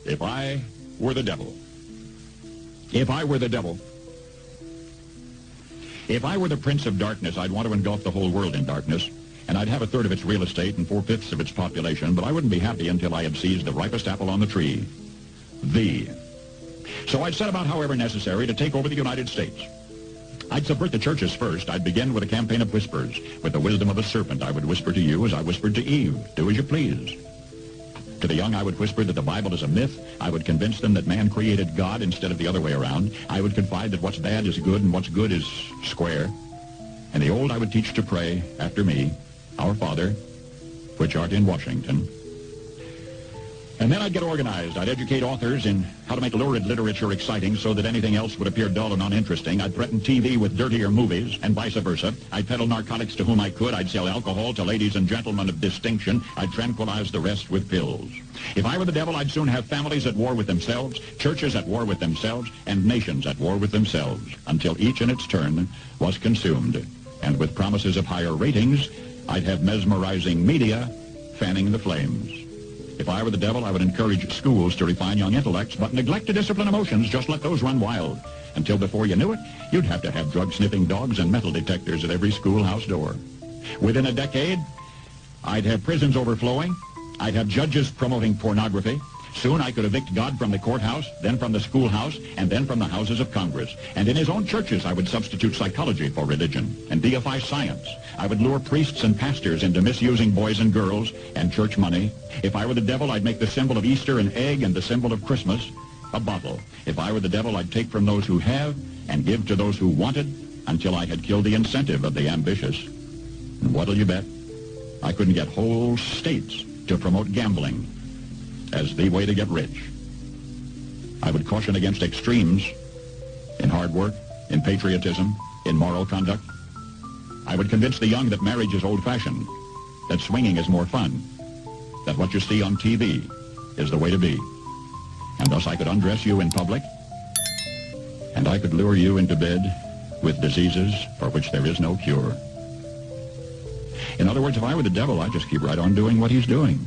If I were the devil. If I were the devil. If I were the prince of darkness, I'd want to engulf the whole world in darkness, and I'd have a third of its real estate and 4/5 of its population, but I wouldn't be happy until I had seized the ripest apple on the tree. So I'd set about, however necessary, to take over the United States. I'd subvert the churches first. I'd begin with a campaign of whispers. With the wisdom of a serpent, I would whisper to you as I whispered to Eve, do as you please. To the young, I would whisper that the Bible is a myth. I would convince them that man created God instead of the other way around. I would confide that what's bad is good and what's good is square. And the old, I would teach to pray after me, Our Father, which art in Washington. And then I'd get organized. I'd educate authors in how to make lurid literature exciting so that anything else would appear dull and uninteresting. I'd threaten TV with dirtier movies, and vice versa. I'd peddle narcotics to whom I could. I'd sell alcohol to ladies and gentlemen of distinction. I'd tranquilize the rest with pills. If I were the devil, I'd soon have families at war with themselves, churches at war with themselves, and nations at war with themselves, until each in its turn was consumed. And with promises of higher ratings, I'd have mesmerizing media fanning the flames. If I were the devil, I would encourage schools to refine young intellects, but neglect to discipline emotions. Just let those run wild. Until before you knew it, you'd have to have drug-sniffing dogs and metal detectors at every schoolhouse door. Within a decade, I'd have prisons overflowing. I'd have judges promoting pornography. Soon I could evict God from the courthouse, then from the schoolhouse, and then from the houses of Congress. And in his own churches, I would substitute psychology for religion and deify science. I would lure priests and pastors into misusing boys and girls and church money. If I were the devil, I'd make the symbol of Easter an egg and the symbol of Christmas a bottle. If I were the devil, I'd take from those who have and give to those who wanted until I had killed the incentive of the ambitious. And what'll you bet? I couldn't get whole states to promote gambling as the way to get rich. I would caution against extremes in hard work, in patriotism, in moral conduct. I would convince the young that marriage is old-fashioned, that swinging is more fun, that what you see on TV is the way to be. And thus I could undress you in public, and I could lure you into bed with diseases for which there is no cure. In other words, if I were the devil, I'd just keep right on doing what he's doing.